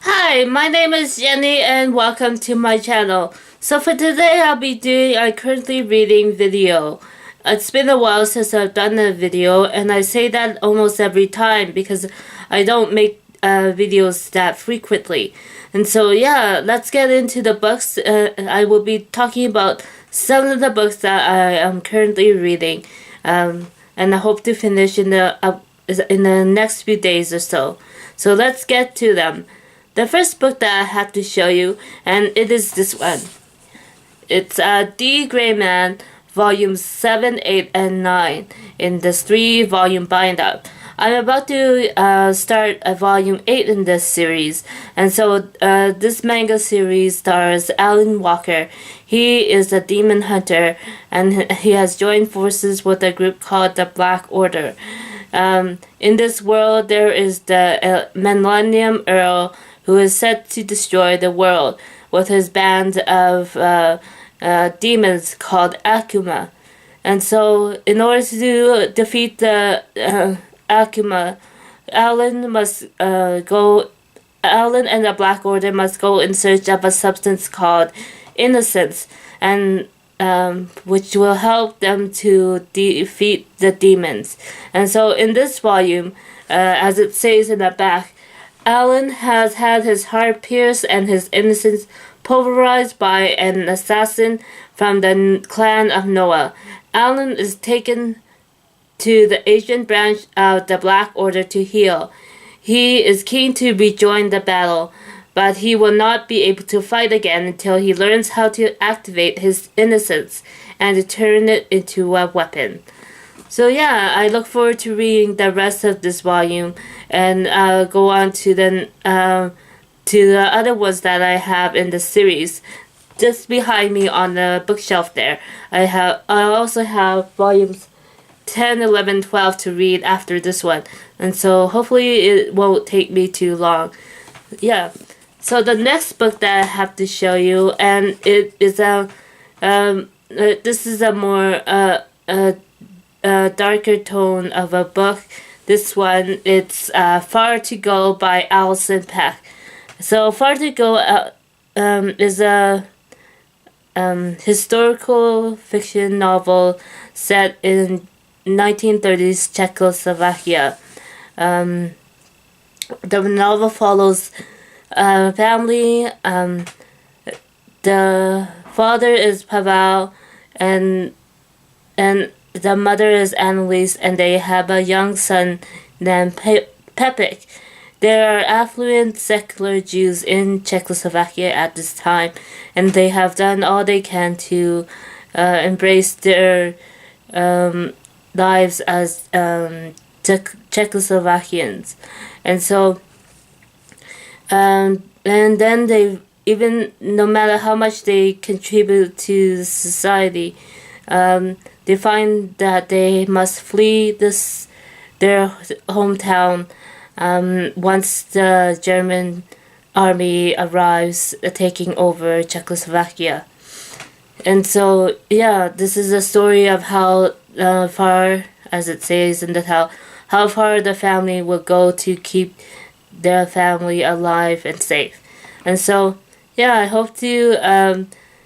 Hi, my name is Jenny and welcome to my channel. So for today I'll be doing a currently reading video. It's been a while since I've done a video and I say that almost every time because I don't make videos that frequently. And so yeah, let's get into the books. I will be talking about some of the books that I am currently reading. And I hope to finish in the next few days or so. So let's get to them. The first book that I have to show you, and it is this one. It's D. Gray Man, volumes 7, 8, and 9 in this 3-volume bind-up. I'm about to start a volume 8 in this series, and so this manga series stars Alan Walker. He is a demon hunter, and he has joined forces with a group called the Black Order. In this world, there is the Millennium Earl, who is set to destroy the world with his band of demons called Akuma. And so, in order to defeat the Akuma, Alan and the Black Order must go in search of a substance called innocence, and which will help them to defeat the demons. And so, in this volume, as it says in the back, Alan has had his heart pierced and his innocence pulverized by an assassin from the clan of Noah. Alan is taken to the Asian branch of the Black Order to heal. He is keen to rejoin the battle, but he will not be able to fight again until he learns how to activate his innocence and to turn it into a weapon. So yeah, I look forward to reading the rest of this volume and go on to the other ones that I have in the series. Just behind me on the bookshelf there, I also have volumes 10, 11, 12 to read after this one, and so hopefully it won't take me too long. Yeah. So the next book that I have to show you, and it is this is a more darker tone of a book. This one, it's Far to Go by Alison Peck. So Far to Go is a historical fiction novel set in 1930s Czechoslovakia. The novel follows a family. The father is Pavel, and the mother is Annalise, and they have a young son named Pepik. There are affluent secular Jews in Czechoslovakia at this time, and they have done all they can to embrace their lives as Czechoslovakians. And so, and then they, even no matter how much they contribute to society, they find that they must flee their hometown once the German army arrives, taking over Czechoslovakia. And so, yeah, this is a story of how far, as it says in the title, how far the family will go to keep their family alive and safe. And so, yeah, I hope to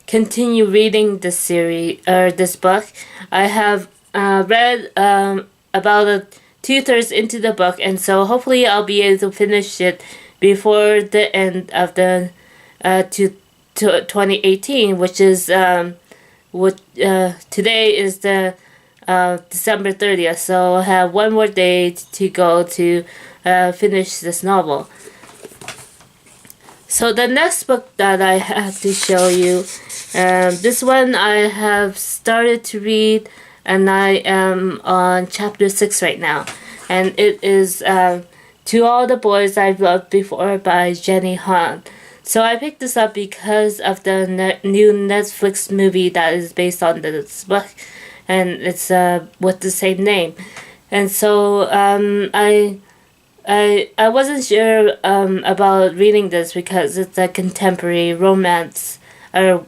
continue reading this series or this book. I have read about 2/3 into the book, and so hopefully I'll be able to finish it before the end of the 2018, which is today is the December 30th. So I have one more day to go to finish this novel. So the next book that I have to show you, this one I have started to read, and I am on chapter 6 right now. And it is To All the Boys I've Loved Before by Jenny Han. So I picked this up because of the new Netflix movie that is based on this book, and it's with the same name. And so I wasn't sure about reading this because it's a contemporary romance, or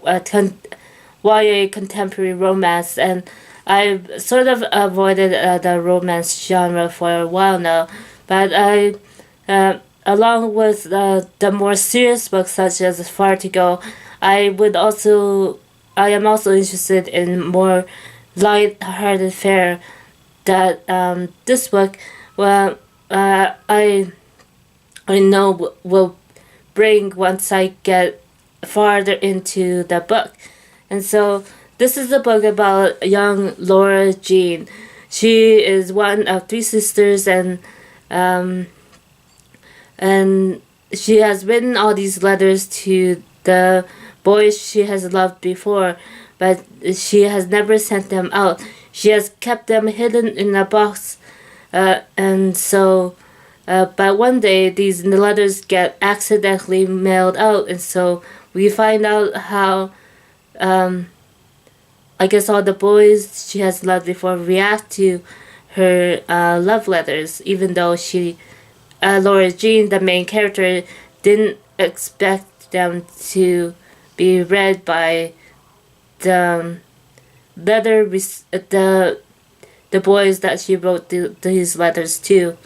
YA contemporary romance, and I've sort of avoided the romance genre for a while now, but along with the more serious books such as Far to Go, I am also interested in more light-hearted fare. That this book, well, I know will bring once I get farther into the book. And so this is a book about young Laura Jean. She is one of three sisters, um, and she has written all these letters to the boys she has loved before, but she has never sent them out. She has kept them hidden in a box, and so but one day these letters get accidentally mailed out, and so we find out how I guess all the boys she has loved before react to her love letters, even though Laura Jean, the main character, didn't expect them to be read by the the boys that she wrote these letters to.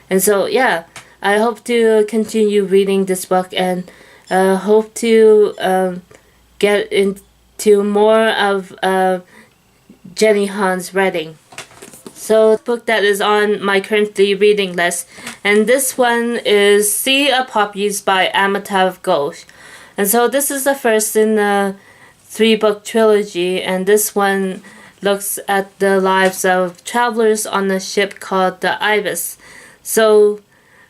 And so, yeah, I hope to continue reading this book and hope to get into more of Jenny Han's writing. So, the book that is on my currently reading list, and this one is Sea of Poppies by Amitav Ghosh. And so, this is the first in the 3-book trilogy, and this one looks at the lives of travelers on a ship called the Ibis. So,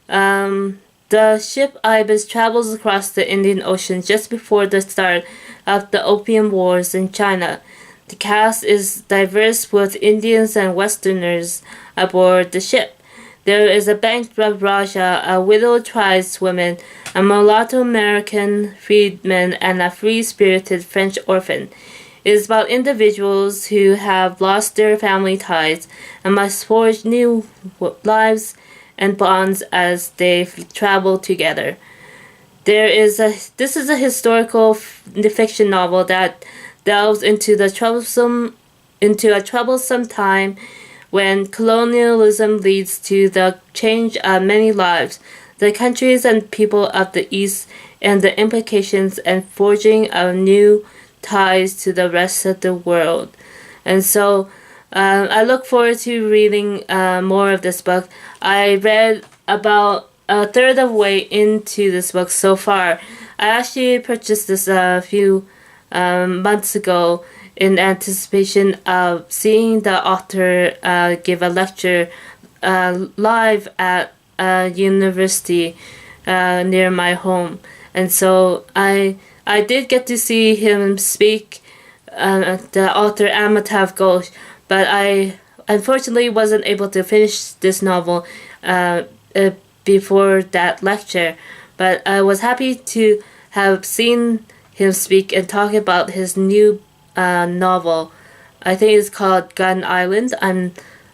the ship Ibis travels across the Indian Ocean just before the start of the Opium Wars in China. The cast is diverse with Indians and Westerners aboard the ship. There is a bankrupt Raja, a widowed tribeswoman, a mulatto American freedman, and a free-spirited French orphan. It is about individuals who have lost their family ties and must forge new lives and bonds as they travel together. This is a historical fiction novel that delves into a troublesome time when colonialism leads to the change of many lives, the countries and people of the East, and the implications and forging of new ties to the rest of the world. And so I look forward to reading more of this book. I read about a third of the way into this book so far. I actually purchased this a few months ago in anticipation of seeing the author give a lecture live at a university near my home. And so I did get to see him speak, the author Amitav Ghosh, but I unfortunately wasn't able to finish this novel before that lecture. But I was happy to have seen him speak and talk about his new novel. I think it's called Gun Island.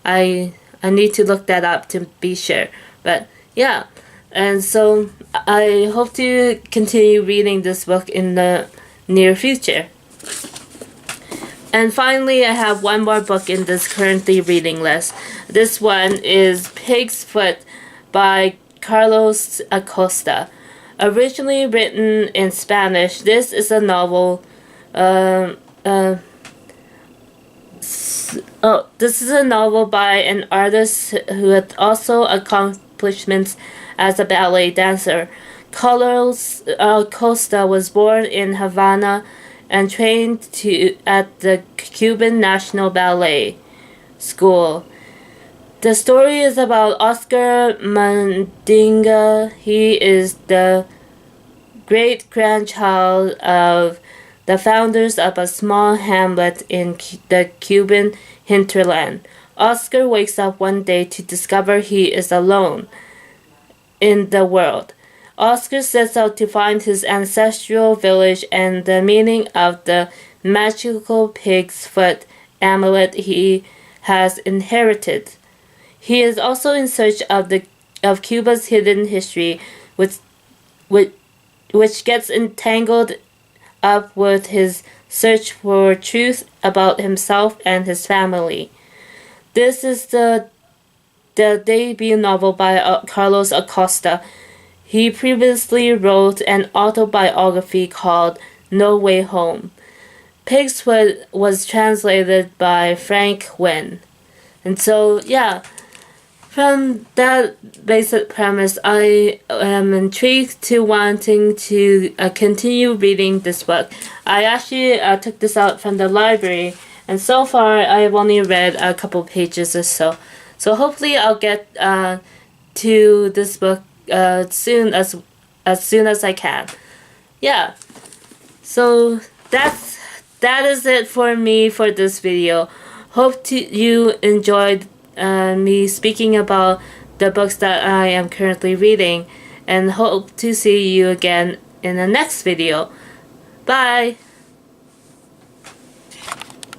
I need to look that up to be sure. But yeah, and so I hope to continue reading this book in the near future. And finally, I have one more book in this currently reading list. This one is Pig's Foot by Carlos Acosta. Originally written in Spanish, this is a novel. This is a novel by an artist who had also accomplishments as a ballet dancer. Carlos Acosta was born in Havana and trained at the Cuban National Ballet School. The story is about Oscar Mandinga. He is the great-grandchild of the founders of a small hamlet in the Cuban hinterland. Oscar wakes up one day to discover he is alone in the world. Oscar sets out to find his ancestral village and the meaning of the magical pig's foot amulet he has inherited. He is also in search of Cuba's hidden history, which gets entangled up with his search for truth about himself and his family. This is the debut novel by Carlos Acosta. He previously wrote an autobiography called No Way Home. Pigs was translated by Frank Wen. And so, yeah, from that basic premise, I am intrigued to wanting to continue reading this book. I actually took this out from the library, and so far I've only read a couple pages or so. So hopefully I'll get to this book as soon as I can. Yeah. So that is it for me for this video. Hope you enjoyed me speaking about the books that I am currently reading, and hope to see you again in the next video. Bye!